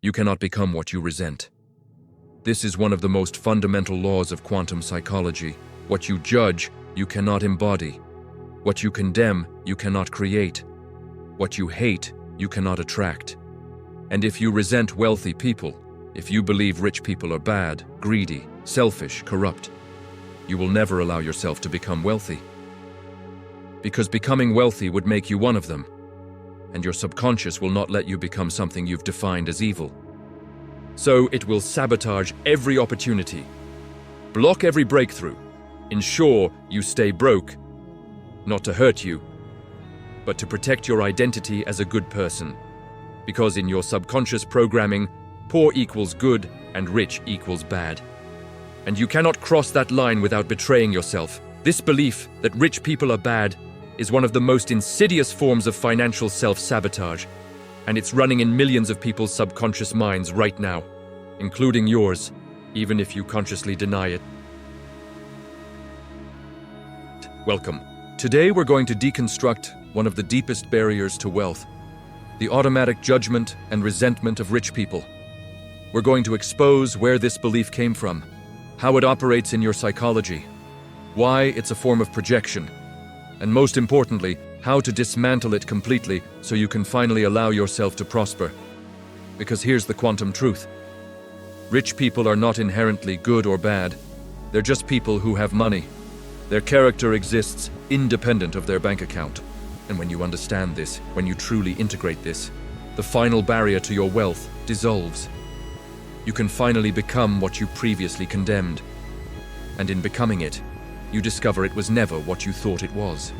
You cannot become what you resent. This is one of the most fundamental laws of quantum psychology. What you judge, you cannot embody. What you condemn, you cannot create. What you hate, you cannot attract. And if you resent wealthy people, if you believe rich people are bad, greedy, selfish, corrupt, you will never allow yourself to become wealthy. Because becoming wealthy would make you one of them, and your subconscious will not let you become something you've defined as evil. So it will sabotage every opportunity, block every breakthrough, ensure you stay broke, not to hurt you, but to protect your identity as a good person. Because in your subconscious programming, poor equals good and rich equals bad. And you cannot cross that line without betraying yourself. This belief that rich people are bad is one of the most insidious forms of financial self-sabotage, and it's running in millions of people's subconscious minds right now, including yours, even if you consciously deny it. Welcome. Today we're going to deconstruct one of the deepest barriers to wealth, the automatic judgment and resentment of rich people. We're going to expose where this belief came from, how it operates in your psychology, why it's a form of projection, and most importantly, how to dismantle it completely so you can finally allow yourself to prosper. Because here's the quantum truth. Rich people are not inherently good or bad. They're just people who have money. Their character exists independent of their bank account. And when you understand this, when you truly integrate this, the final barrier to your wealth dissolves. You can finally become what you previously condemned. And in becoming it, you discover it was never what you thought it was.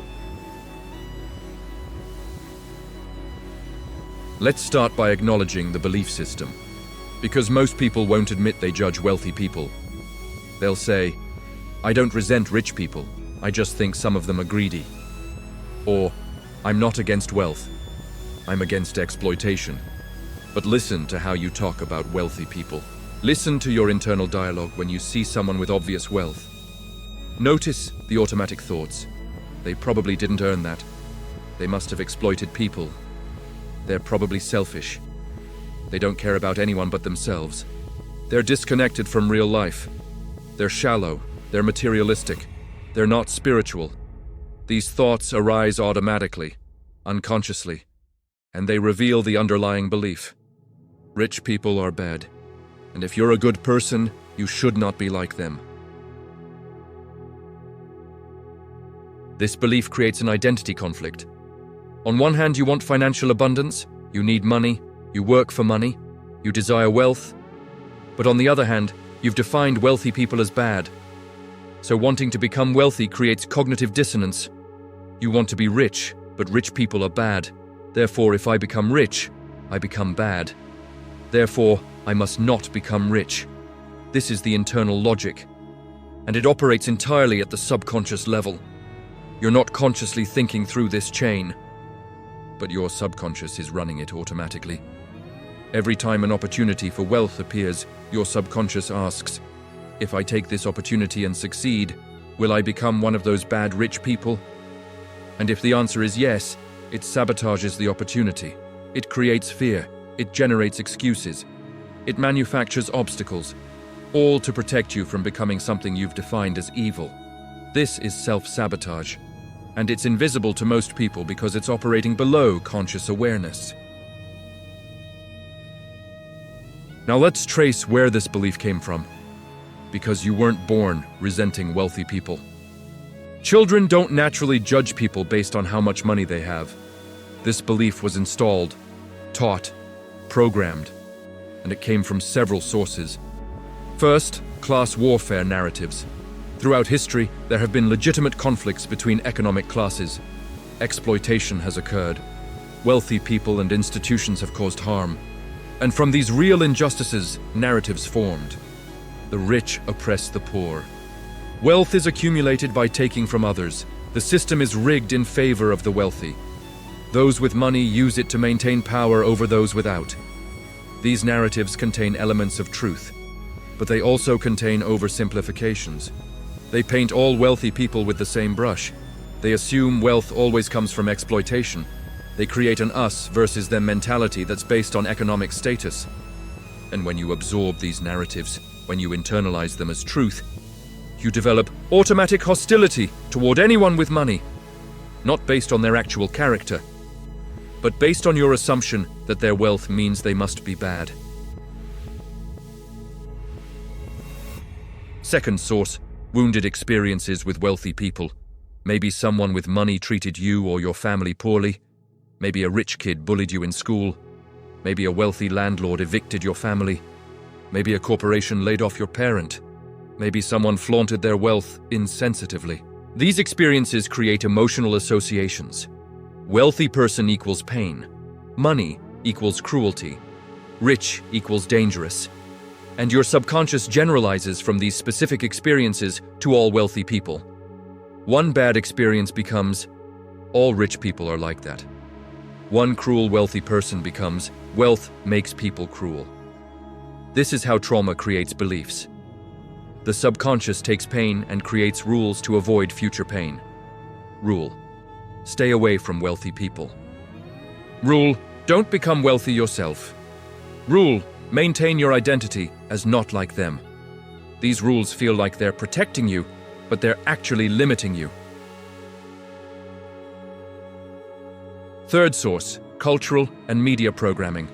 Let's start by acknowledging the belief system. Because most people won't admit they judge wealthy people. They'll say, "I don't resent rich people, I just think some of them are greedy." Or, "I'm not against wealth, I'm against exploitation." But listen to how you talk about wealthy people. Listen to your internal dialogue when you see someone with obvious wealth. Notice the automatic thoughts. They probably didn't earn that. They must have exploited people. They're probably selfish. They don't care about anyone but themselves. They're disconnected from real life. They're shallow. They're materialistic. They're not spiritual. These thoughts arise automatically, unconsciously, and they reveal the underlying belief. Rich people are bad, and if you're a good person, you should not be like them. This belief creates an identity conflict. On one hand, you want financial abundance, you need money, you work for money, you desire wealth. But on the other hand, you've defined wealthy people as bad. So wanting to become wealthy creates cognitive dissonance. You want to be rich, but rich people are bad. Therefore, if I become rich, I become bad. Therefore, I must not become rich. This is the internal logic, and it operates entirely at the subconscious level. You're not consciously thinking through this chain, but your subconscious is running it automatically. Every time an opportunity for wealth appears, your subconscious asks, "If I take this opportunity and succeed, will I become one of those bad rich people?" And if the answer is yes, it sabotages the opportunity. It creates fear. It generates excuses. It manufactures obstacles, all to protect you from becoming something you've defined as evil. This is self-sabotage, and it's invisible to most people because it's operating below conscious awareness. Now let's trace where this belief came from. Because you weren't born resenting wealthy people. Children don't naturally judge people based on how much money they have. This belief was installed, taught, programmed, and it came from several sources. First, class warfare narratives. Throughout history, there have been legitimate conflicts between economic classes. Exploitation has occurred. Wealthy people and institutions have caused harm. And from these real injustices, narratives formed. The rich oppress the poor. Wealth is accumulated by taking from others. The system is rigged in favor of the wealthy. Those with money use it to maintain power over those without. These narratives contain elements of truth, but they also contain oversimplifications. They paint all wealthy people with the same brush. They assume wealth always comes from exploitation. They create an us versus them mentality that's based on economic status. And when you absorb these narratives, when you internalize them as truth, you develop automatic hostility toward anyone with money, not based on their actual character, but based on your assumption that their wealth means they must be bad. Second source, wounded experiences with wealthy people. Maybe someone with money treated you or your family poorly. Maybe a rich kid bullied you in school. Maybe a wealthy landlord evicted your family. Maybe a corporation laid off your parent. Maybe someone flaunted their wealth insensitively. These experiences create emotional associations. Wealthy person equals pain. Money equals cruelty. Rich equals dangerous. And your subconscious generalizes from these specific experiences to all wealthy people. One bad experience becomes, all rich people are like that. One cruel wealthy person becomes, wealth makes people cruel. This is how trauma creates beliefs. The subconscious takes pain and creates rules to avoid future pain. Rule: stay away from wealthy people. Rule: don't become wealthy yourself. Rule: maintain your identity as not like them. These rules feel like they're protecting you, but they're actually limiting you. Third source, cultural and media programming.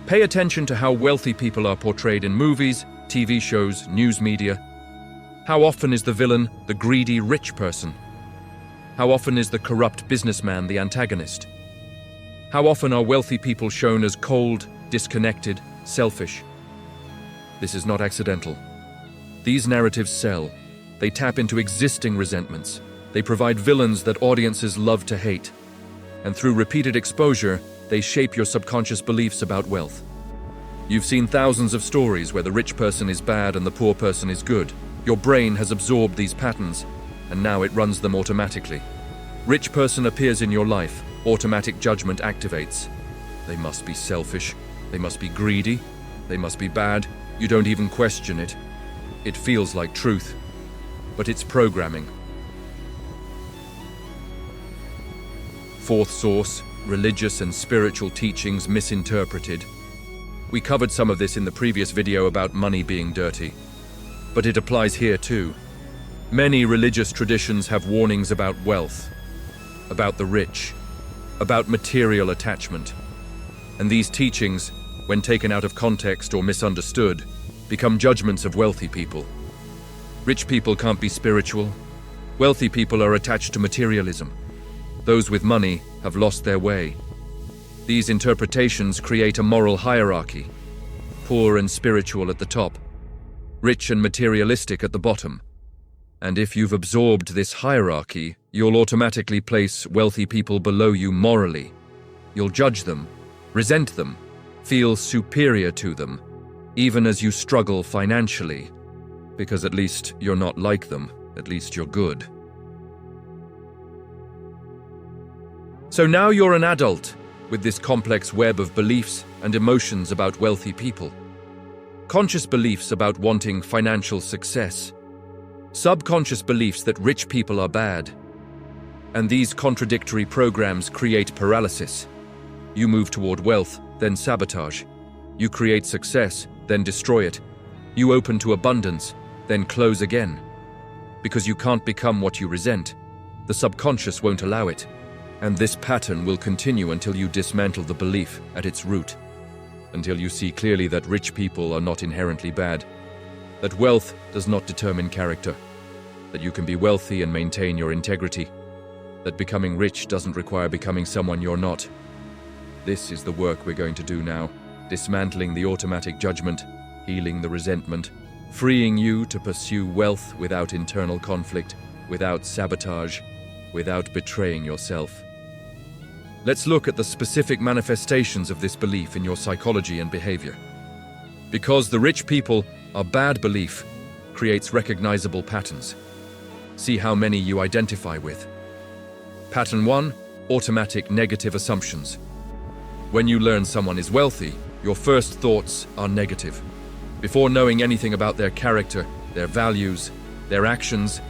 Pay attention to how wealthy people are portrayed in movies, TV shows, news media. How often is the villain the greedy rich person? How often is the corrupt businessman the antagonist? How often are wealthy people shown as cold, disconnected, selfish? This is not accidental. These narratives sell. They tap into existing resentments. They provide villains that audiences love to hate. And through repeated exposure, they shape your subconscious beliefs about wealth. You've seen thousands of stories where the rich person is bad and the poor person is good. Your brain has absorbed these patterns, and now it runs them automatically. Rich person appears in your life, automatic judgment activates. They must be selfish, they must be greedy, they must be bad. You don't even question it. It feels like truth, but it's programming. Fourth source, religious and spiritual teachings misinterpreted. We covered some of this in the previous video about money being dirty, but it applies here too. Many religious traditions have warnings about wealth, about the rich, about material attachment. And these teachings, when taken out of context or misunderstood, become judgments of wealthy people. Rich people can't be spiritual. Wealthy people are attached to materialism. Those with money have lost their way. These interpretations create a moral hierarchy. Poor and spiritual at the top, rich and materialistic at the bottom. And if you've absorbed this hierarchy, you'll automatically place wealthy people below you morally. You'll judge them, resent them, feel superior to them, even as you struggle financially, because at least you're not like them, at least you're good. So now you're an adult, with this complex web of beliefs and emotions about wealthy people. Conscious beliefs about wanting financial success. Subconscious beliefs that rich people are bad. And these contradictory programs create paralysis. You move toward wealth, then sabotage. You create success, then destroy it. You open to abundance, then close again. Because you can't become what you resent. The subconscious won't allow it. And this pattern will continue until you dismantle the belief at its root. Until you see clearly that rich people are not inherently bad. That wealth does not determine character. That you can be wealthy and maintain your integrity. That becoming rich doesn't require becoming someone you're not. This is the work we're going to do now. Dismantling the automatic judgment, healing the resentment, freeing you to pursue wealth without internal conflict, without sabotage, without betraying yourself. Let's look at the specific manifestations of this belief in your psychology and behavior. Because the rich people are bad belief creates recognizable patterns. See how many you identify with. Pattern 1, automatic negative assumptions. When you learn someone is wealthy, your first thoughts are negative. Before knowing anything about their character, their values, their actions,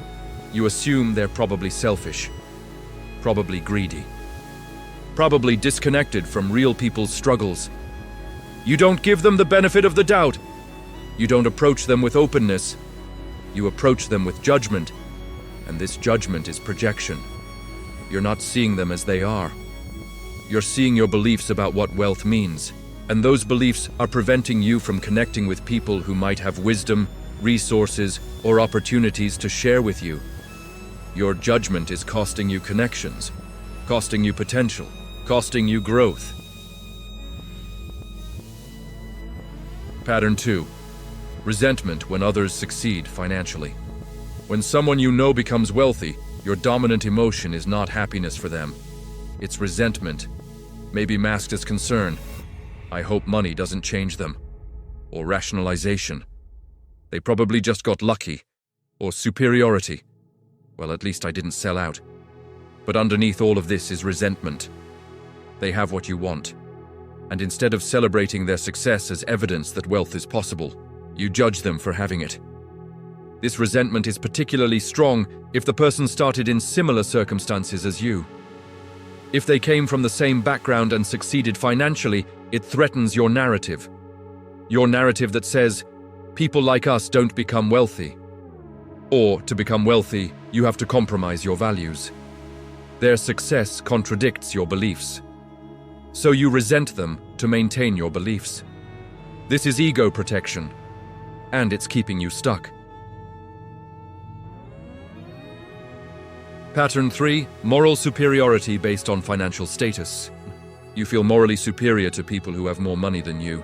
you assume they're probably selfish, probably greedy, probably disconnected from real people's struggles, You don't give them the benefit of the doubt. You don't approach them with openness. You approach them with judgment, and this judgment is projection. You're not seeing them as they are. You're seeing your beliefs about what wealth means, and those beliefs are preventing you from connecting with people who might have wisdom, resources, or opportunities to share with you. Your judgment is costing you connections, costing you potential, costing you growth. Pattern 2. Resentment when others succeed financially. When someone you know becomes wealthy, your dominant emotion is not happiness for them. It's resentment, maybe masked as concern. I hope money doesn't change them. Or rationalization. They probably just got lucky. Or superiority. Well, at least I didn't sell out. But underneath all of this is resentment. They have what you want. And instead of celebrating their success as evidence that wealth is possible, you judge them for having it. This resentment is particularly strong if the person started in similar circumstances as you. If they came from the same background and succeeded financially, it threatens your narrative. Your narrative that says, people like us don't become wealthy. Or, to become wealthy, you have to compromise your values. Their success contradicts your beliefs. So you resent them to maintain your beliefs. This is ego protection, and it's keeping you stuck. Pattern 3. Moral superiority based on financial status. You feel morally superior to people who have more money than you.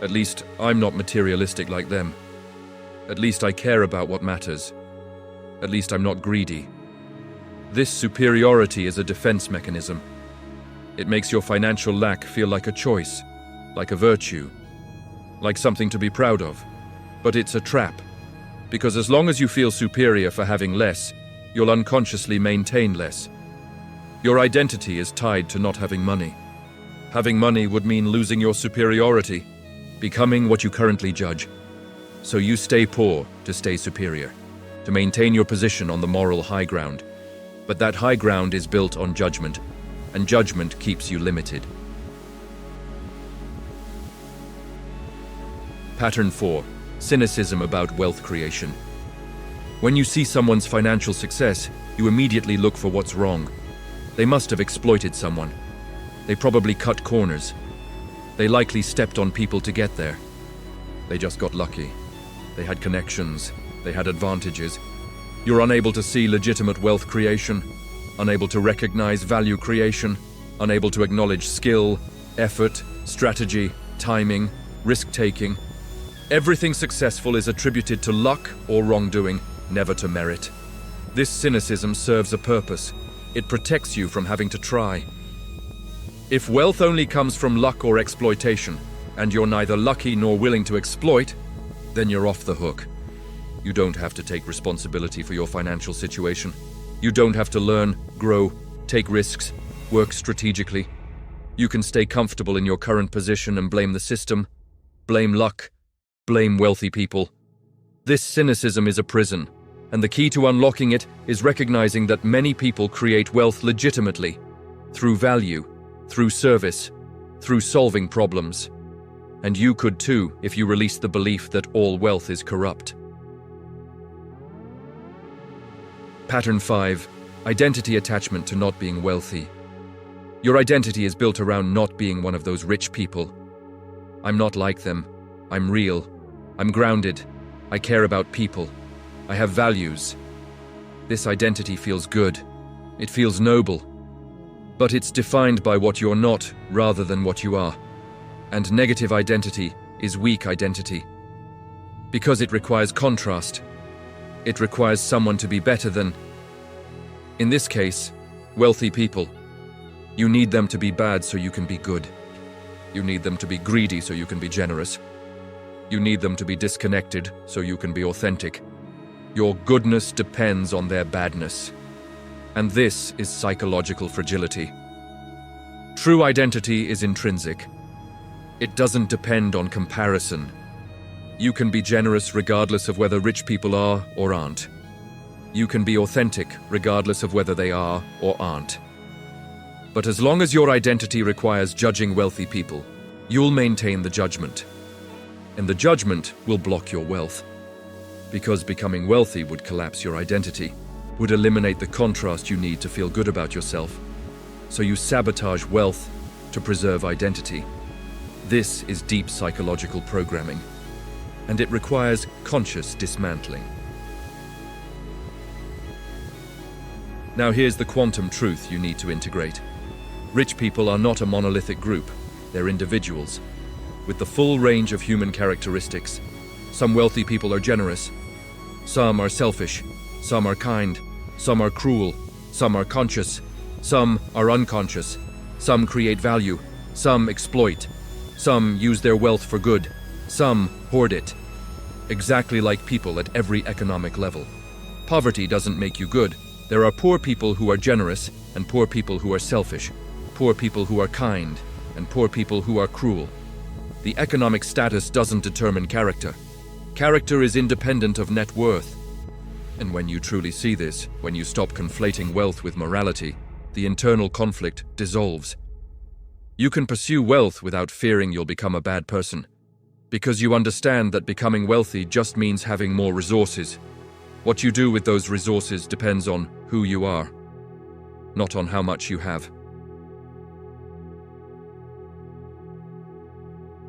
At least, I'm not materialistic like them. At least I care about what matters. At least I'm not greedy. This superiority is a defense mechanism. It makes your financial lack feel like a choice, like a virtue, like something to be proud of. But it's a trap, because as long as you feel superior for having less, you'll unconsciously maintain less. Your identity is tied to not having money. Having money would mean losing your superiority, becoming what you currently judge. So you stay poor to stay superior, to maintain your position on the moral high ground. But that high ground is built on judgment, and judgment keeps you limited. Pattern 4. Cynicism about wealth creation. When you see someone's financial success, you immediately look for what's wrong. They must have exploited someone. They probably cut corners. They likely stepped on people to get there. They just got lucky. They had connections. They had advantages. You're unable to see legitimate wealth creation, unable to recognize value creation, unable to acknowledge skill, effort, strategy, timing, risk-taking. Everything successful is attributed to luck or wrongdoing, never to merit. This cynicism serves a purpose. It protects you from having to try. If wealth only comes from luck or exploitation, and you're neither lucky nor willing to exploit, then you're off the hook. You don't have to take responsibility for your financial situation. You don't have to learn, grow, take risks, work strategically. You can stay comfortable in your current position and blame the system, blame luck, blame wealthy people. This cynicism is a prison, and the key to unlocking it is recognizing that many people create wealth legitimately, through value, through service, through solving problems. And you could too if you release the belief that all wealth is corrupt. Pattern 5. Identity attachment to not being wealthy. Your identity is built around not being one of those rich people. I'm not like them. I'm real. I'm grounded. I care about people. I have values. This identity feels good. It feels noble. But it's defined by what you're not rather than what you are. And negative identity is weak identity. Because it requires contrast. It requires someone to be better than, in this case, wealthy people. You need them to be bad so you can be good. You need them to be greedy so you can be generous. You need them to be disconnected so you can be authentic. Your goodness depends on their badness. And this is psychological fragility. True identity is intrinsic. It doesn't depend on comparison. You can be generous regardless of whether rich people are or aren't. You can be authentic regardless of whether they are or aren't. But as long as your identity requires judging wealthy people, you'll maintain the judgment. And the judgment will block your wealth. Because becoming wealthy would collapse your identity, would eliminate the contrast you need to feel good about yourself. So you sabotage wealth to preserve identity. This is deep psychological programming, and it requires conscious dismantling. Now here's the quantum truth you need to integrate. Rich people are not a monolithic group, they're individuals, with the full range of human characteristics. Some wealthy people are generous, some are selfish, some are kind, some are cruel, some are conscious, some are unconscious, some create value, some exploit, some use their wealth for good, some hoard it. Exactly like people at every economic level. Poverty doesn't make you good. There are poor people who are generous and poor people who are selfish, poor people who are kind and poor people who are cruel. The economic status doesn't determine character. Character is independent of net worth. And when you truly see this, when you stop conflating wealth with morality, the internal conflict dissolves. You can pursue wealth without fearing you'll become a bad person, because you understand that becoming wealthy just means having more resources. What you do with those resources depends on who you are, not on how much you have.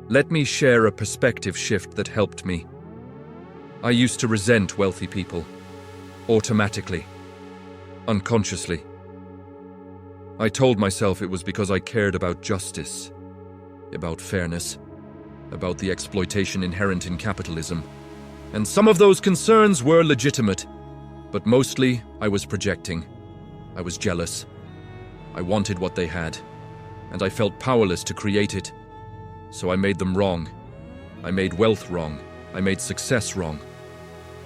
Let me share a perspective shift that helped me. I used to resent wealthy people, automatically, unconsciously. I told myself it was because I cared about justice, about fairness, about the exploitation inherent in capitalism. And some of those concerns were legitimate, but mostly I was projecting. I was jealous. I wanted what they had, and I felt powerless to create it. So I made them wrong. I made wealth wrong. I made success wrong.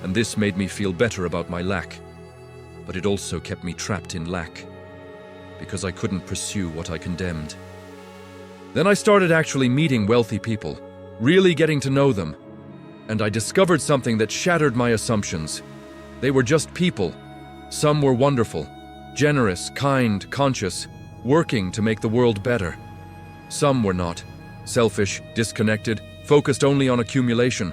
And this made me feel better about my lack. But it also kept me trapped in lack, because I couldn't pursue what I condemned. Then I started actually meeting wealthy people, really getting to know them. And I discovered something that shattered my assumptions. They were just people. Some were wonderful, generous, kind, conscious, working to make the world better. Some were not, selfish, disconnected, focused only on accumulation.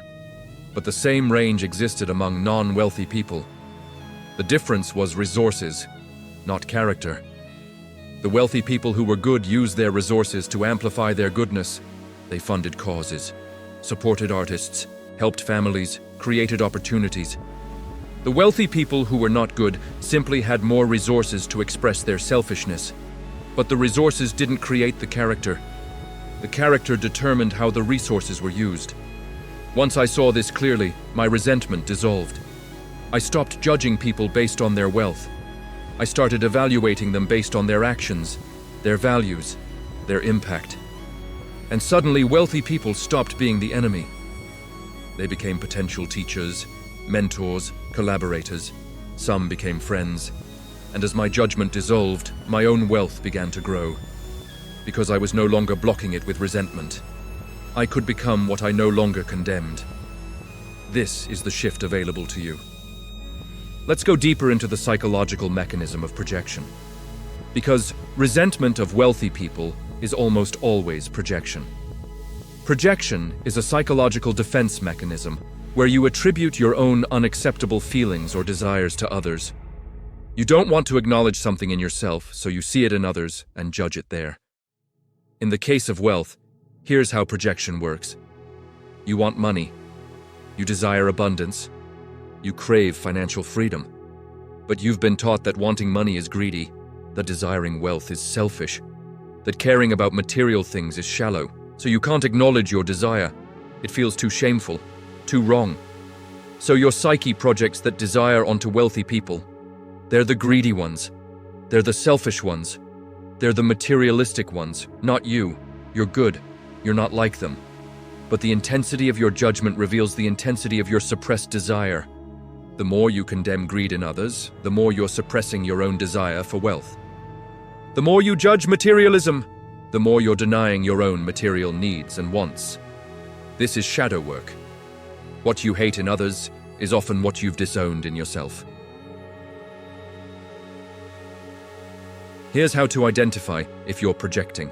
But the same range existed among non-wealthy people. The difference was resources, not character. The wealthy people who were good used their resources to amplify their goodness. They funded causes, supported artists, helped families, created opportunities. The wealthy people who were not good simply had more resources to express their selfishness. But the resources didn't create the character. The character determined how the resources were used. Once I saw this clearly, my resentment dissolved. I stopped judging people based on their wealth. I started evaluating them based on their actions, their values, their impact. And suddenly, wealthy people stopped being the enemy. They became potential teachers, mentors, collaborators. Some became friends. And as my judgment dissolved, my own wealth began to grow. Because I was no longer blocking it with resentment. I could become what I no longer condemned. This is the shift available to you. Let's go deeper into the psychological mechanism of projection. Because resentment of wealthy people is almost always projection. Projection is a psychological defense mechanism where you attribute your own unacceptable feelings or desires to others. You don't want to acknowledge something in yourself, so you see it in others and judge it there. In the case of wealth, here's how projection works. You want money. You desire abundance. You crave financial freedom. But you've been taught that wanting money is greedy, that desiring wealth is selfish, that caring about material things is shallow, so you can't acknowledge your desire. It feels too shameful, too wrong. So your psyche projects that desire onto wealthy people. They're the greedy ones. They're the selfish ones. They're the materialistic ones, not you. You're good. You're not like them. But the intensity of your judgment reveals the intensity of your suppressed desire. The more you condemn greed in others, the more you're suppressing your own desire for wealth. The more you judge materialism, the more you're denying your own material needs and wants. This is shadow work. What you hate in others is often what you've disowned in yourself. Here's how to identify if you're projecting.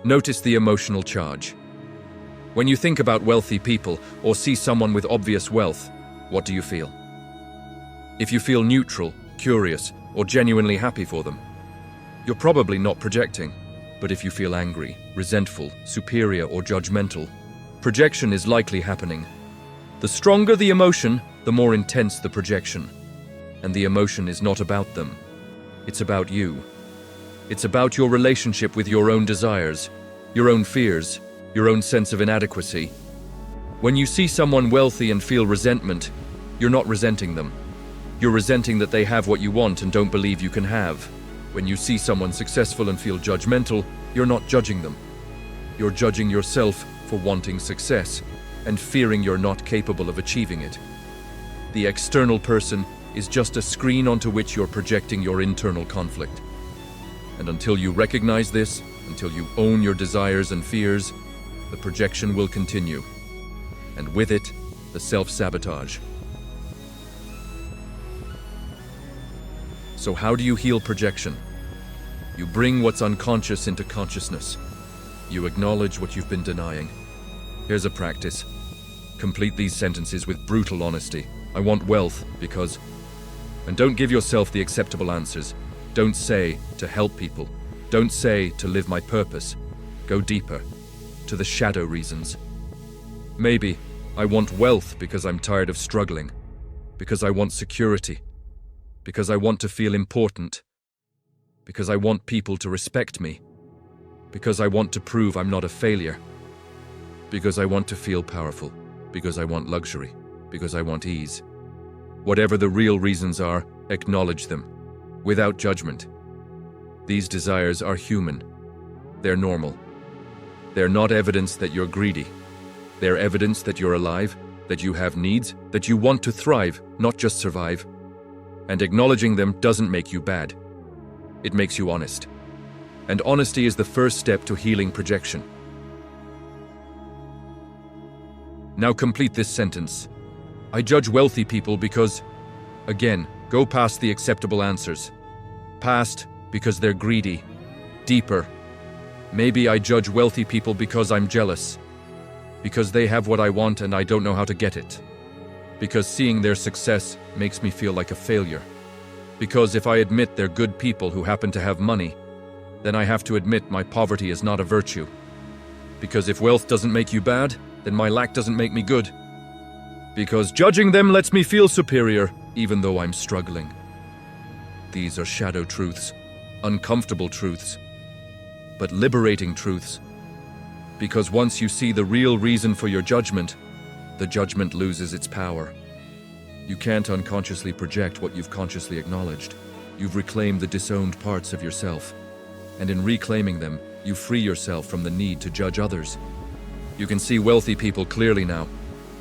Notice the emotional charge. When you think about wealthy people or see someone with obvious wealth, what do you feel? If you feel neutral, curious, or genuinely happy for them, you're probably not projecting. But if you feel angry, resentful, superior, or judgmental, projection is likely happening. The stronger the emotion, the more intense the projection. And the emotion is not about them. It's about you. It's about your relationship with your own desires, your own fears, your own sense of inadequacy. When you see someone wealthy and feel resentment, you're not resenting them. You're resenting that they have what you want and don't believe you can have. When you see someone successful and feel judgmental, you're not judging them. You're judging yourself for wanting success and fearing you're not capable of achieving it. The external person is just a screen onto which you're projecting your internal conflict. And until you recognize this, until you own your desires and fears, the projection will continue. And with it, the self-sabotage. So how do you heal projection? You bring what's unconscious into consciousness. You acknowledge what you've been denying. Here's a practice. Complete these sentences with brutal honesty. I want wealth because... And don't give yourself the acceptable answers. Don't say to help people. Don't say to live my purpose. Go deeper, to the shadow reasons. Maybe I want wealth because I'm tired of struggling, because I want security, because I want to feel important, because I want people to respect me, because I want to prove I'm not a failure, because I want to feel powerful, because I want luxury, because I want ease. Whatever the real reasons are, acknowledge them, without judgment. These desires are human. They're normal. They're not evidence that you're greedy. They're evidence that you're alive, that you have needs, that you want to thrive, not just survive. And acknowledging them doesn't make you bad. It makes you honest. And honesty is the first step to healing projection. Now complete this sentence. I judge wealthy people because... Again, go past the acceptable answers. Past because they're greedy. Deeper. Maybe I judge wealthy people because I'm jealous. Because they have what I want and I don't know how to get it. Because seeing their success makes me feel like a failure. Because if I admit they're good people who happen to have money, then I have to admit my poverty is not a virtue. Because if wealth doesn't make you bad, then my lack doesn't make me good. Because judging them lets me feel superior, even though I'm struggling. These are shadow truths, uncomfortable truths, but liberating truths. Because once you see the real reason for your judgment, the judgment loses its power. You can't unconsciously project what you've consciously acknowledged. You've reclaimed the disowned parts of yourself. And in reclaiming them, you free yourself from the need to judge others. You can see wealthy people clearly now,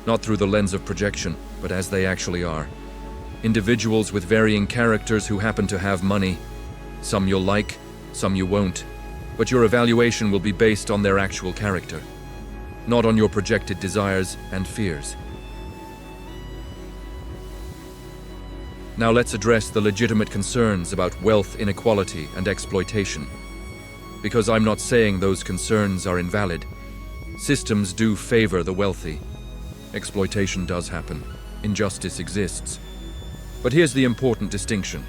not through the lens of projection, but as they actually are. Individuals with varying characters who happen to have money. Some you'll like, some you won't. But your evaluation will be based on their actual character, not on your projected desires and fears. Now let's address the legitimate concerns about wealth inequality and exploitation. Because I'm not saying those concerns are invalid. Systems do favor the wealthy. Exploitation does happen. Injustice exists. But here's the important distinction.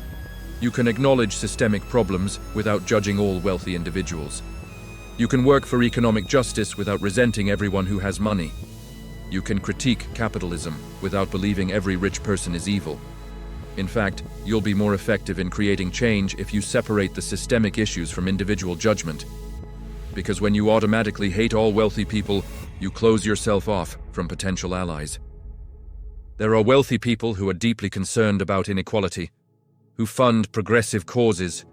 You can acknowledge systemic problems without judging all wealthy individuals. You can work for economic justice without resenting everyone who has money. You can critique capitalism without believing every rich person is evil. In fact, you'll be more effective in creating change if you separate the systemic issues from individual judgment. Because when you automatically hate all wealthy people, you close yourself off from potential allies. There are wealthy people who are deeply concerned about inequality, who fund progressive causes,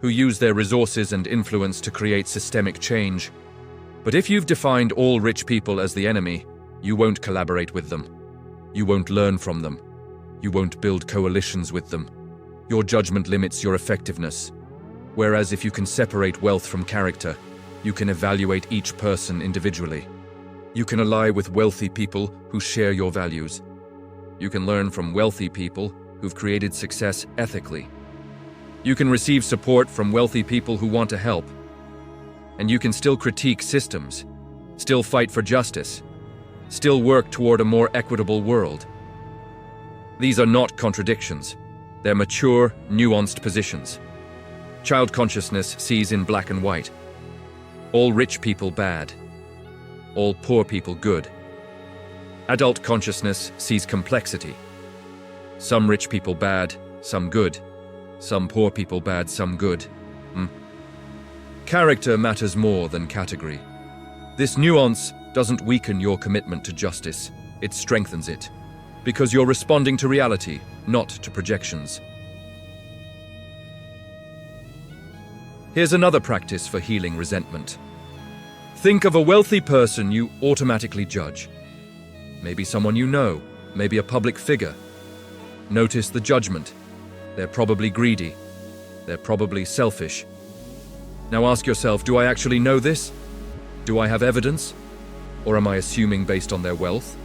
who use their resources and influence to create systemic change. But if you've defined all rich people as the enemy, you won't collaborate with them. You won't learn from them. You won't build coalitions with them. Your judgment limits your effectiveness. Whereas if you can separate wealth from character, you can evaluate each person individually. You can ally with wealthy people who share your values. You can learn from wealthy people who've created success ethically. You can receive support from wealthy people who want to help. And you can still critique systems, still fight for justice, still work toward a more equitable world. These are not contradictions. They're mature, nuanced positions. Child consciousness sees in black and white. All rich people bad. All poor people good. Adult consciousness sees complexity. Some rich people bad, some good. Some poor people bad, some good. Character matters more than category. This nuance doesn't weaken your commitment to justice, it strengthens it. Because you're responding to reality, not to projections. Here's another practice for healing resentment. Think of a wealthy person you automatically judge. Maybe someone you know, maybe a public figure. Notice the judgment. They're probably greedy. They're probably selfish. Now ask yourself, do I actually know this? Do I have evidence? Or am I assuming based on their wealth?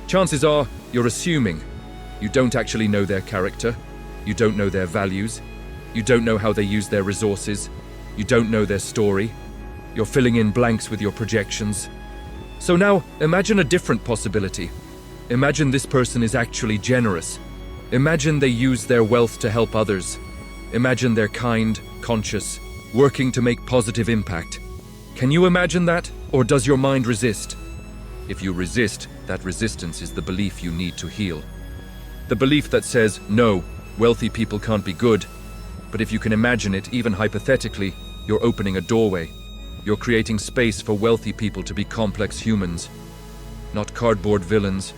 Chances are you're assuming. You don't actually know their character. You don't know their values. You don't know how they use their resources. You don't know their story. You're filling in blanks with your projections. So now, imagine a different possibility. Imagine this person is actually generous. Imagine they use their wealth to help others. Imagine they're kind, conscious, working to make positive impact. Can you imagine that, or does your mind resist? If you resist, that resistance is the belief you need to heal. The belief that says, no, wealthy people can't be good. But if you can imagine it, even hypothetically, you're opening a doorway. You're creating space for wealthy people to be complex humans, not cardboard villains.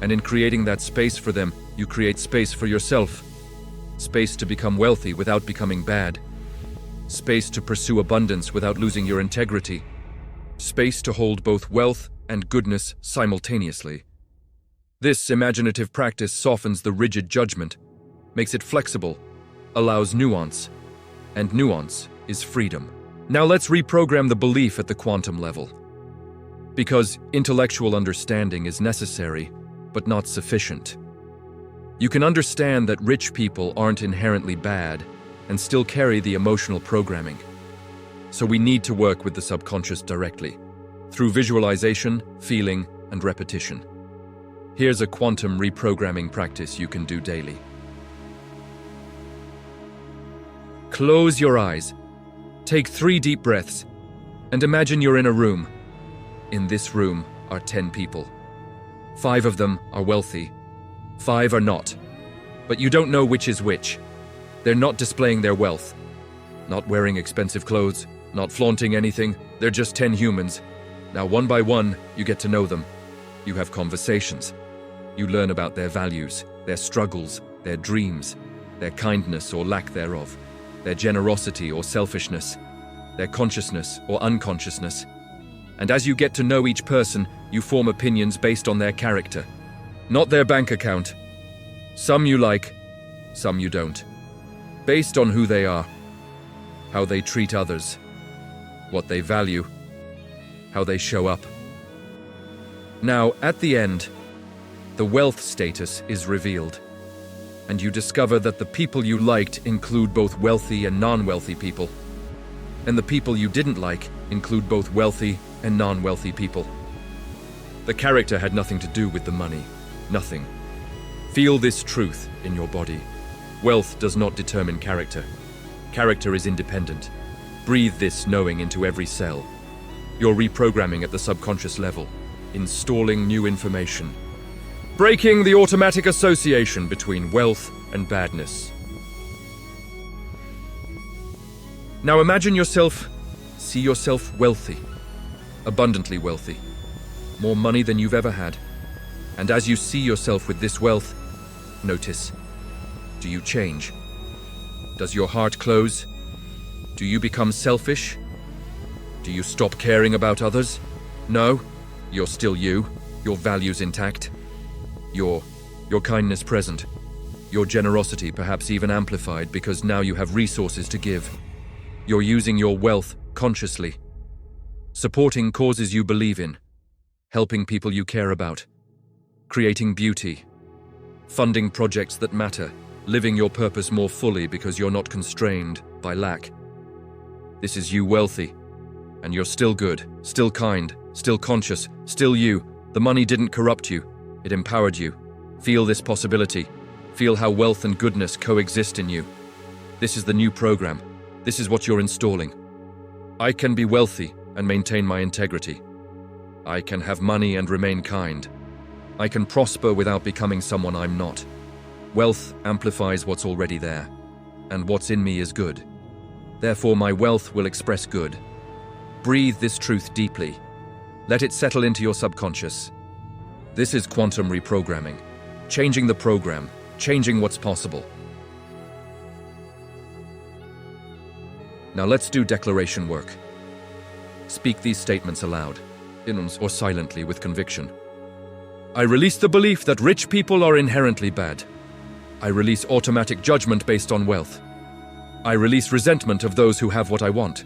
And in creating that space for them, you create space for yourself. Space to become wealthy without becoming bad. Space to pursue abundance without losing your integrity. Space to hold both wealth and goodness simultaneously. This imaginative practice softens the rigid judgment, makes it flexible, allows nuance, and nuance is freedom. Now let's reprogram the belief at the quantum level. Because intellectual understanding is necessary, but not sufficient. You can understand that rich people aren't inherently bad and still carry the emotional programming. So we need to work with the subconscious directly, through visualization, feeling, and repetition. Here's a quantum reprogramming practice you can do daily. Close your eyes, take 3 deep breaths, and imagine you're in a room. In this room are 10 people. 5 of them are wealthy, 5 are not. But you don't know which is which. They're not displaying their wealth, not wearing expensive clothes, not flaunting anything. They're just 10 humans. Now, one by one, you get to know them. You have conversations. You learn about their values, their struggles, their dreams, their kindness or lack thereof, their generosity or selfishness, their consciousness or unconsciousness. And as you get to know each person, you form opinions based on their character, not their bank account. Some you like, some you don't. Based on who they are, how they treat others, what they value, how they show up. Now, at the end, the wealth status is revealed, and you discover that the people you liked include both wealthy and non-wealthy people, and the people you didn't like include both wealthy and non-wealthy people. The character had nothing to do with the money, nothing. Feel this truth in your body. Wealth does not determine character. Character is independent. Breathe this knowing into every cell. You're reprogramming at the subconscious level, installing new information, breaking the automatic association between wealth and badness. Now imagine yourself, see yourself wealthy, abundantly wealthy, more money than you've ever had. And as you see yourself with this wealth, notice, do you change? Does your heart close? Do you become selfish? Do you stop caring about others? No, you're still you, your values intact. Your kindness present, your generosity perhaps even amplified because now you have resources to give. You're using your wealth consciously, supporting causes you believe in, helping people you care about, creating beauty, funding projects that matter, living your purpose more fully because you're not constrained by lack. This is you wealthy, And you're still good, still kind, still conscious, still you. The money didn't corrupt you, it empowered you. Feel this possibility. Feel how wealth and goodness coexist in you. This is the new program. This is what you're installing. I can be wealthy and maintain my integrity. I can have money and remain kind. I can prosper without becoming someone I'm not. Wealth amplifies what's already there, and what's in me is good. Therefore, my wealth will express good. Breathe this truth deeply. Let it settle into your subconscious. This is quantum reprogramming, changing the program, changing what's possible. Now let's do declaration work. Speak these statements aloud, or silently with conviction. I release the belief that rich people are inherently bad. I release automatic judgment based on wealth. I release resentment of those who have what I want.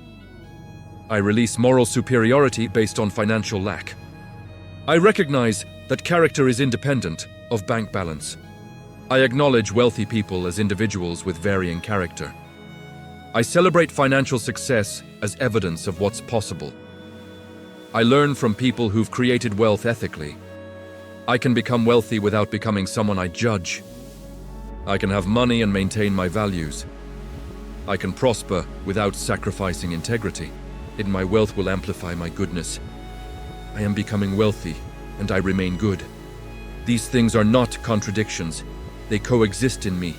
I release moral superiority based on financial lack. I recognize that character is independent of bank balance. I acknowledge wealthy people as individuals with varying character. I celebrate financial success as evidence of what's possible. I learn from people who've created wealth ethically. I can become wealthy without becoming someone I judge. I can have money and maintain my values. I can prosper without sacrificing integrity. In my wealth will amplify my goodness. I am becoming wealthy, and I remain good. These things are not contradictions. They coexist in me,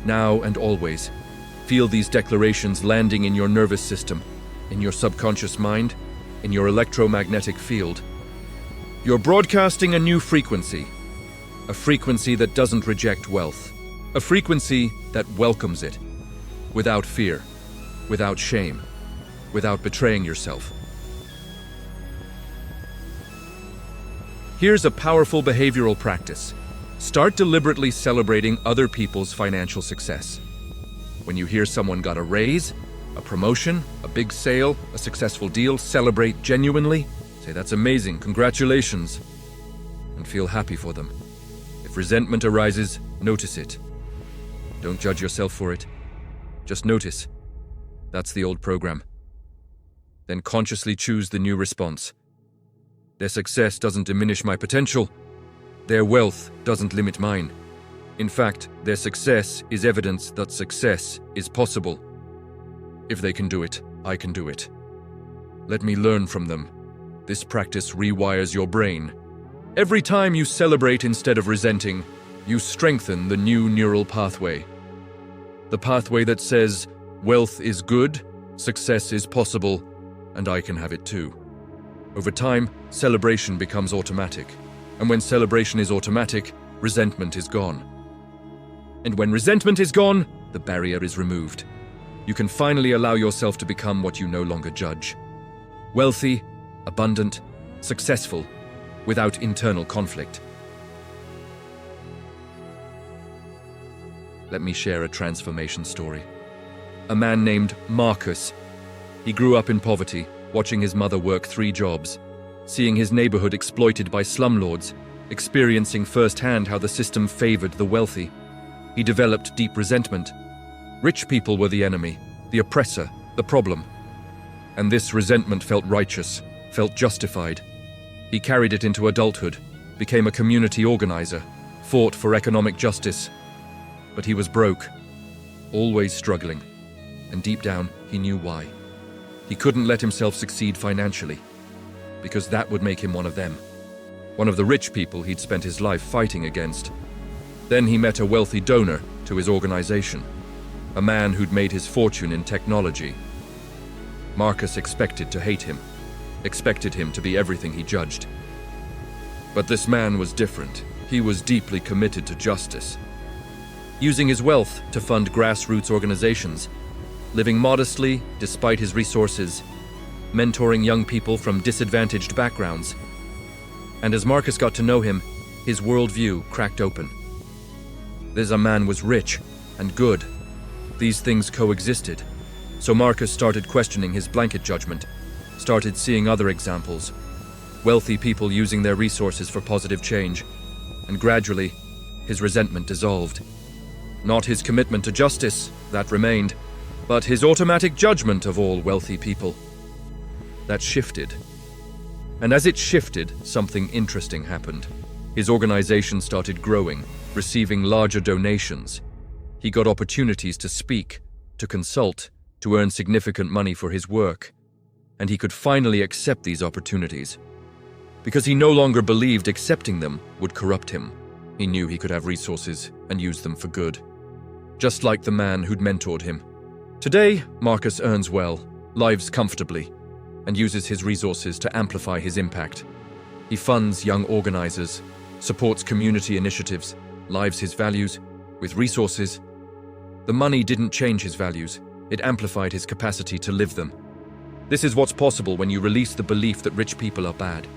now and always. Feel these declarations landing in your nervous system, in your subconscious mind, in your electromagnetic field. You're broadcasting a new frequency, a frequency that doesn't reject wealth, a frequency that welcomes it, without fear, without shame, without betraying yourself. Here's a powerful behavioral practice. Start deliberately celebrating other people's financial success. When you hear someone got a raise, a promotion, a big sale, a successful deal, celebrate genuinely. Say, that's amazing, congratulations, and feel happy for them. If resentment arises, notice it. Don't judge yourself for it. Just notice. That's the old program. Then consciously choose the new response. Their success doesn't diminish my potential. Their wealth doesn't limit mine. In fact, their success is evidence that success is possible. If they can do it, I can do it. Let me learn from them. This practice rewires your brain. Every time you celebrate instead of resenting, you strengthen the new neural pathway. The pathway that says, wealth is good, success is possible, and I can have it too. Over time, celebration becomes automatic. And when celebration is automatic, resentment is gone. And when resentment is gone, the barrier is removed. You can finally allow yourself to become what you no longer judge. Wealthy, abundant, successful, without internal conflict. Let me share a transformation story. A man named Marcus. He grew up in poverty, watching his mother work 3 jobs, seeing his neighborhood exploited by slumlords, experiencing firsthand how the system favored the wealthy. He developed deep resentment. Rich people were the enemy, the oppressor, the problem. And this resentment felt righteous, felt justified. He carried it into adulthood, became a community organizer, fought for economic justice. But he was broke, always struggling. And deep down, he knew why. He couldn't let himself succeed financially, because that would make him one of them. One of the rich people he'd spent his life fighting against. Then he met a wealthy donor to his organization, a man who'd made his fortune in technology. Marcus expected to hate him, expected him to be everything he judged. But this man was different. He was deeply committed to justice, using his wealth to fund grassroots organizations, living modestly despite his resources, mentoring young people from disadvantaged backgrounds. And as Marcus got to know him, his worldview cracked open. This man was rich and good. These things coexisted. So Marcus started questioning his blanket judgment, started seeing other examples, wealthy people using their resources for positive change, and gradually, his resentment dissolved. Not his commitment to justice, that remained, but his automatic judgment of all wealthy people. that shifted. And as it shifted, something interesting happened. His organization started growing, receiving larger donations. He got opportunities to speak, to consult, to earn significant money for his work. And he could finally accept these opportunities. Because he no longer believed accepting them would corrupt him. He knew he could have resources and use them for good. Just like the man who'd mentored him. Today, Marcus earns well, lives comfortably, and uses his resources to amplify his impact. He funds young organizers, supports community initiatives, lives his values with resources. The money didn't change his values, it amplified his capacity to live them. This is what's possible when you release the belief that rich people are bad.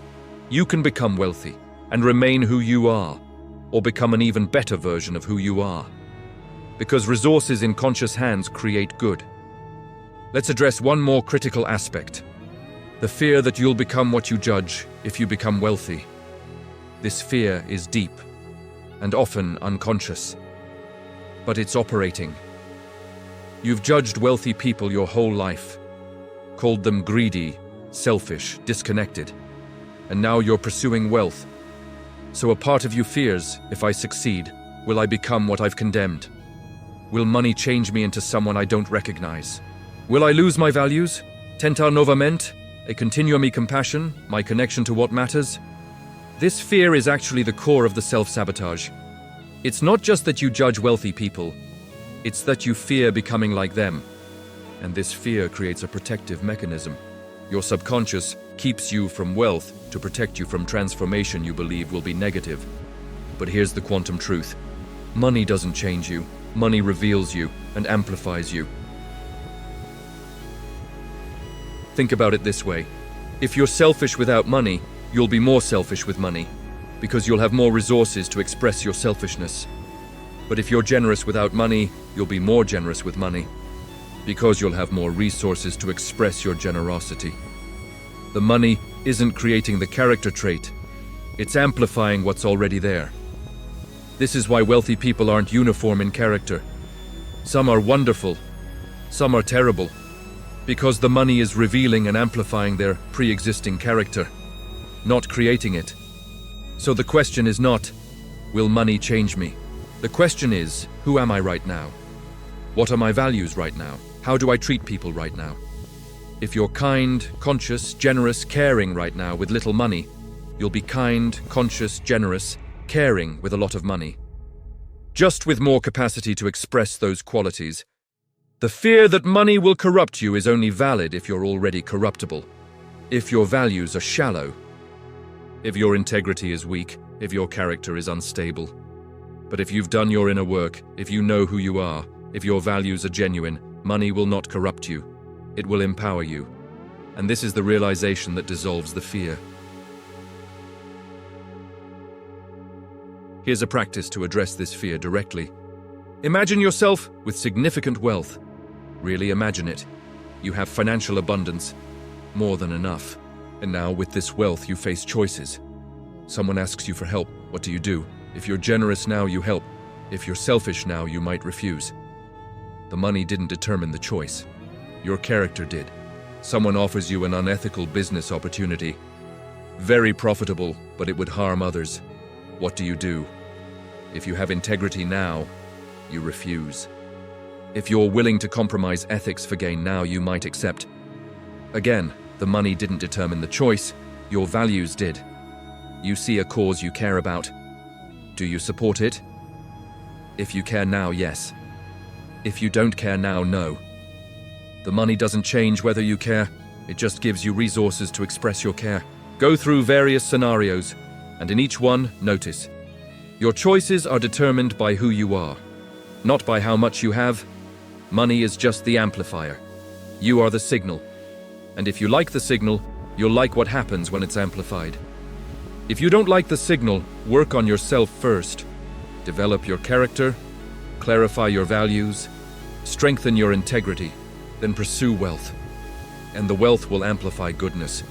You can become wealthy and remain who you are, or become an even better version of who you are. Because resources in conscious hands create good. Let's address one more critical aspect. The fear that you'll become what you judge if you become wealthy. This fear is deep and often unconscious, but it's operating. You've judged wealthy people your whole life, called them greedy, selfish, disconnected, and now you're pursuing wealth. So a part of you fears, if I succeed, will I become what I've condemned? Will money change me into someone I don't recognize? Will I lose my values? Tentar novamente? A continuum compassion, my connection to what matters? This fear is actually the core of the self-sabotage. It's not just that you judge wealthy people, it's that you fear becoming like them. And this fear creates a protective mechanism. Your subconscious keeps you from wealth to protect you from transformation you believe will be negative. But here's the quantum truth. Money doesn't change you. Money reveals you and amplifies you. Think about it this way. If you're selfish without money, you'll be more selfish with money, because you'll have more resources to express your selfishness. But if you're generous without money, you'll be more generous with money, because you'll have more resources to express your generosity. The money isn't creating the character trait, it's amplifying what's already there. This is why wealthy people aren't uniform in character. Some are wonderful, some are terrible, because the money is revealing and amplifying their pre-existing character, not creating it. So the question is not, will money change me? The question is, who am I right now? What are my values right now? How do I treat people right now? If you're kind, conscious, generous, caring right now with little money, you'll be kind, conscious, generous, caring with a lot of money. Just with more capacity to express those qualities. The fear that money will corrupt you is only valid if you're already corruptible, if your values are shallow, if your integrity is weak, if your character is unstable. But if you've done your inner work, if you know who you are, if your values are genuine, money will not corrupt you. It will empower you. And this is the realization that dissolves the fear. Here's a practice to address this fear directly. Imagine yourself with significant wealth. Really imagine it. You have financial abundance, more than enough. And now with this wealth you face choices. Someone asks you for help, what do you do? If you're generous now, you help. If you're selfish now, you might refuse. The money didn't determine the choice. Your character did. Someone offers you an unethical business opportunity. Very profitable, but it would harm others. What do? If you have integrity now, you refuse. If you're willing to compromise ethics for gain now, you might accept. Again, the money didn't determine the choice, your values did. You see a cause you care about. Do you support it? If you care now, yes. If you don't care now, no. The money doesn't change whether you care, it just gives you resources to express your care. Go through various scenarios, and in each one, notice. Your choices are determined by who you are, not by how much you have. Money is just the amplifier. You are the signal. And if you like the signal, you'll like what happens when it's amplified. If you don't like the signal, work on yourself first. Develop your character, clarify your values, strengthen your integrity, then pursue wealth. And the wealth will amplify goodness.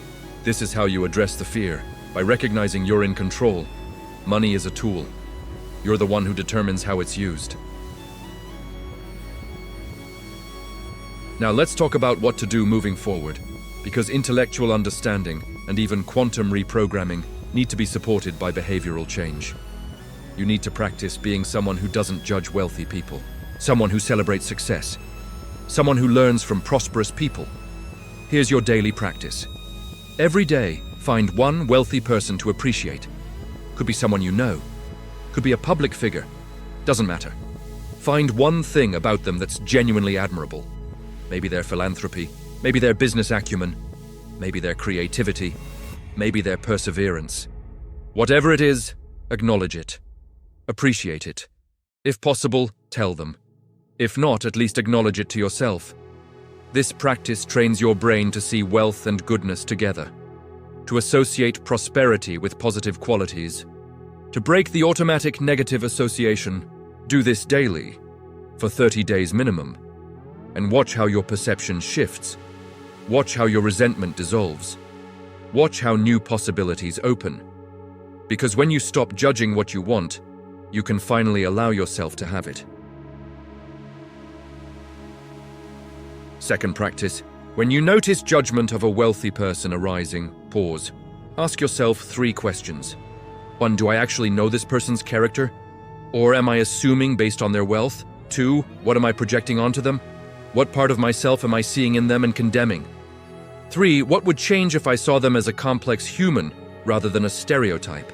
This is how you address the fear, by recognizing you're in control. Money is a tool. You're the one who determines how it's used. Now let's talk about what to do moving forward. Because intellectual understanding and even quantum reprogramming need to be supported by behavioral change. You need to practice being someone who doesn't judge wealthy people, someone who celebrates success, someone who learns from prosperous people. Here's your daily practice. Every day, find one wealthy person to appreciate. Could be someone you know, could be a public figure, doesn't matter. Find one thing about them that's genuinely admirable. Maybe their philanthropy, maybe their business acumen, maybe their creativity, maybe their perseverance. Whatever it is, acknowledge it. Appreciate it. If possible, tell them. If not, at least acknowledge it to yourself. This practice trains your brain to see wealth and goodness together, to associate prosperity with positive qualities. To break the automatic negative association, do this daily, for 30 days minimum, and watch how your perception shifts. Watch how your resentment dissolves. Watch how new possibilities open. Because when you stop judging what you want, you can finally allow yourself to have it. Second practice, when you notice judgment of a wealthy person arising, pause. Ask yourself 3 questions. 1, do I actually know this person's character? Or am I assuming based on their wealth? 2, what am I projecting onto them? What part of myself am I seeing in them and condemning? 3, what would change if I saw them as a complex human rather than a stereotype?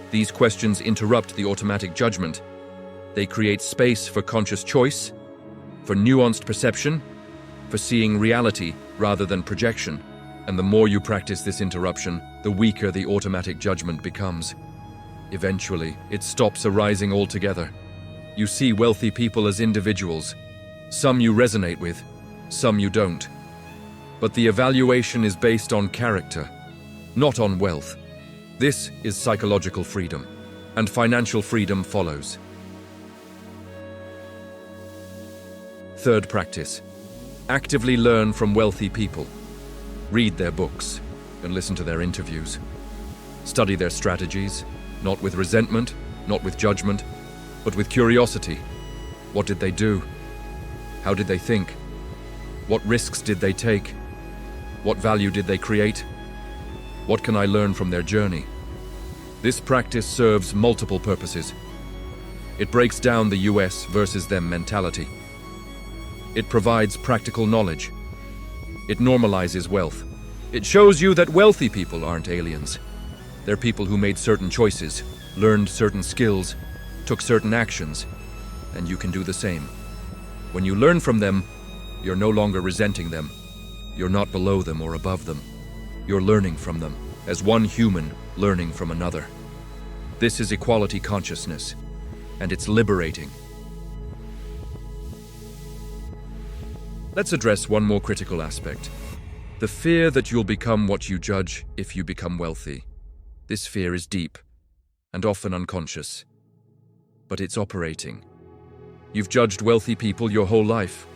These questions interrupt the automatic judgment. They create space for conscious choice, for nuanced perception, for seeing reality rather than projection. And the more you practice this interruption, the weaker the automatic judgment becomes. Eventually, it stops arising altogether. You see wealthy people as individuals. Some you resonate with, some you don't. But the evaluation is based on character, not on wealth. This is psychological freedom, and financial freedom follows. Third practice. Actively learn from wealthy people. Read their books and listen to their interviews. Study their strategies, not with resentment, not with judgment, but with curiosity. What did they do? How did they think? What risks did they take? What value did they create? What can I learn from their journey? This practice serves multiple purposes. It breaks down the US versus them mentality. It provides practical knowledge. It normalizes wealth. It shows you that wealthy people aren't aliens. They're people who made certain choices, learned certain skills, took certain actions, and you can do the same. When you learn from them, you're no longer resenting them. You're not below them or above them. You're learning from them, as one human learning from another. This is equality consciousness, and it's liberating. Let's address one more critical aspect. The fear that you'll become what you judge if you become wealthy. This fear is deep, and often unconscious, but it's operating. You've judged wealthy people your whole life,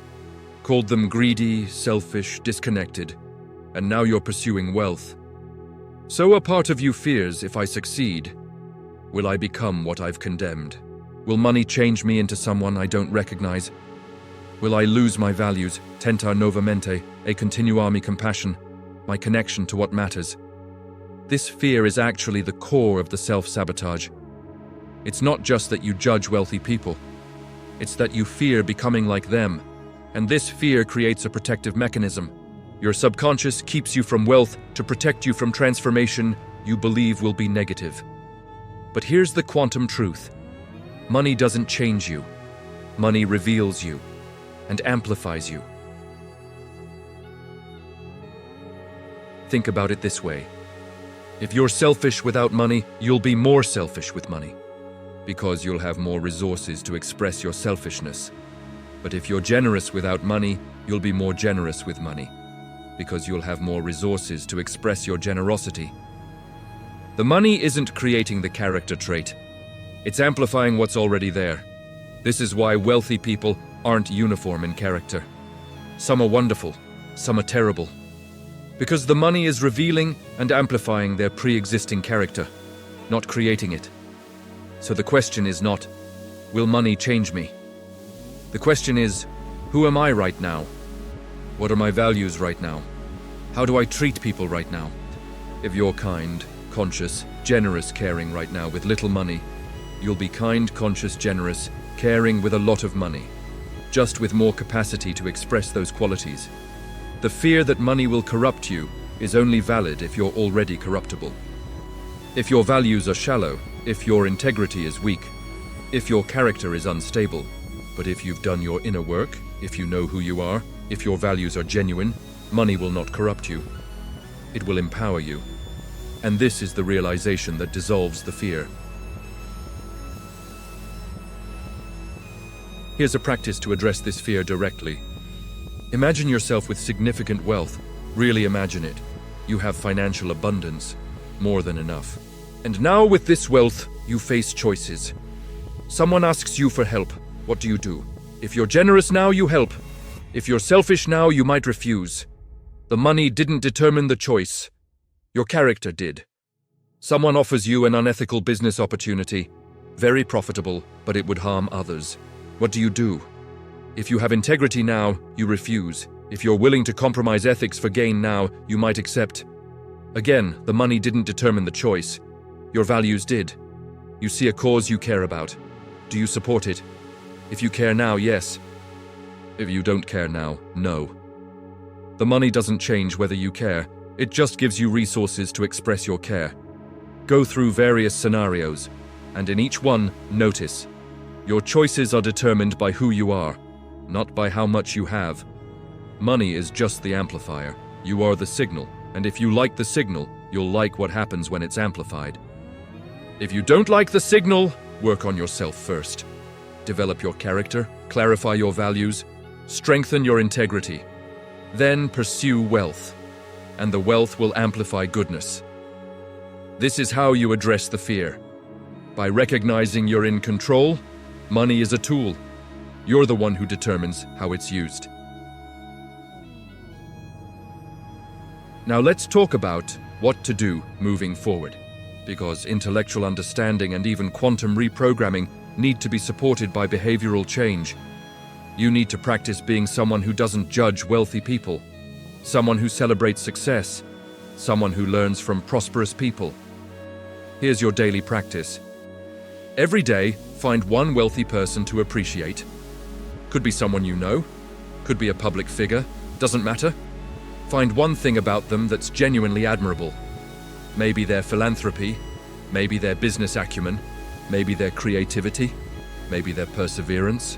called them greedy, selfish, disconnected, and now you're pursuing wealth. So a part of you fears, if I succeed, will I become what I've condemned? Will money change me into someone I don't recognize? Will I lose my values, tenta novamente, e continuami compassion, my connection to what matters? This fear is actually the core of the self-sabotage. It's not just that you judge wealthy people. It's that you fear becoming like them. And this fear creates a protective mechanism. Your subconscious keeps you from wealth to protect you from transformation you believe will be negative. But here's the quantum truth. Money doesn't change you. Money reveals you and amplifies you. Think about it this way. If you're selfish without money, you'll be more selfish with money, because you'll have more resources to express your selfishness. But if you're generous without money, you'll be more generous with money, because you'll have more resources to express your generosity. The money isn't creating the character trait. It's amplifying what's already there. This is why wealthy people aren't uniform in character. Some are wonderful, some are terrible. Because the money is revealing and amplifying their pre-existing character, not creating it. So the question is not, will money change me? The question is, who am I right now? What are my values right now? How do I treat people right now? If you're kind, conscious, generous, caring right now with little money, you'll be kind, conscious, generous, caring with a lot of money, just with more capacity to express those qualities. The fear that money will corrupt you is only valid if you're already corruptible. If your values are shallow, if your integrity is weak, if your character is unstable, but if you've done your inner work, if you know who you are, if your values are genuine, money will not corrupt you. It will empower you. And this is the realization that dissolves the fear. Here's a practice to address this fear directly. Imagine yourself with significant wealth. Really imagine it. You have financial abundance, more than enough. And now with this wealth, you face choices. Someone asks you for help. What do? If you're generous now, you help. If you're selfish now, you might refuse. The money didn't determine the choice. Your character did. Someone offers you an unethical business opportunity. Very profitable, but it would harm others. What do? If you have integrity now, you refuse. If you're willing to compromise ethics for gain now, you might accept. Again, the money didn't determine the choice. Your values did. You see a cause you care about. Do you support it? If you care now, yes. If you don't care now, no. The money doesn't change whether you care. It just gives you resources to express your care. Go through various scenarios, and in each one, notice. Your choices are determined by who you are, not by how much you have. Money is just the amplifier. You are the signal, and if you like the signal, you'll like what happens when it's amplified. If you don't like the signal, work on yourself first. Develop your character, clarify your values, strengthen your integrity. Then pursue wealth, and the wealth will amplify goodness. This is how you address the fear. By recognizing you're in control, money is a tool. You're the one who determines how it's used. Now let's talk about what to do moving forward, because intellectual understanding and even quantum reprogramming need to be supported by behavioral change. You need to practice being someone who doesn't judge wealthy people, someone who celebrates success, someone who learns from prosperous people. Here's your daily practice. Every day, find one wealthy person to appreciate. Could be someone you know, could be a public figure, doesn't matter. Find one thing about them that's genuinely admirable. Maybe their philanthropy, maybe their business acumen, maybe their creativity, maybe their perseverance.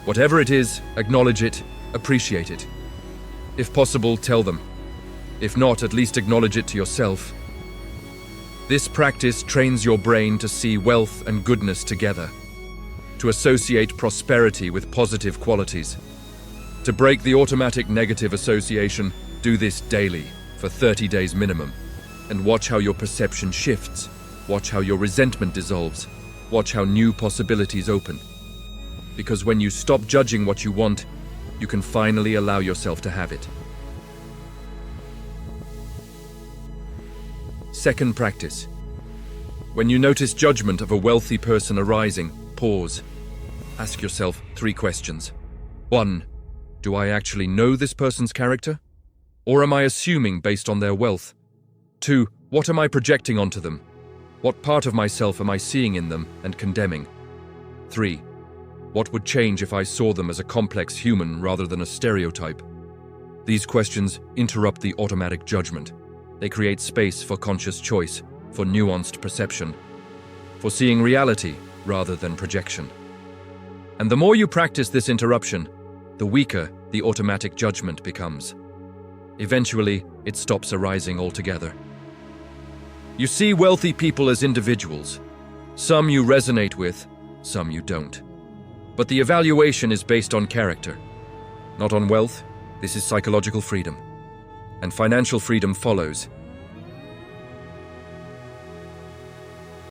Whatever it is, acknowledge it, appreciate it. If possible, tell them. If not, at least acknowledge it to yourself. This practice trains your brain to see wealth and goodness together, to associate prosperity with positive qualities. To break the automatic negative association, do this daily for 30 days minimum, and watch how your perception shifts. Watch how your resentment dissolves. Watch how new possibilities open. Because when you stop judging what you want, you can finally allow yourself to have it. Second practice. When you notice judgment of a wealthy person arising, pause. Ask yourself 3 questions. 1. Do I actually know this person's character? Or am I assuming based on their wealth? 2. What am I projecting onto them? What part of myself am I seeing in them and condemning? 3. What would change if I saw them as a complex human rather than a stereotype? These questions interrupt the automatic judgment. They create space for conscious choice, for nuanced perception, for seeing reality rather than projection. And the more you practice this interruption, the weaker the automatic judgment becomes. Eventually, it stops arising altogether. You see wealthy people as individuals. Some you resonate with, some you don't. But the evaluation is based on character, not on wealth. This is psychological freedom. And financial freedom follows.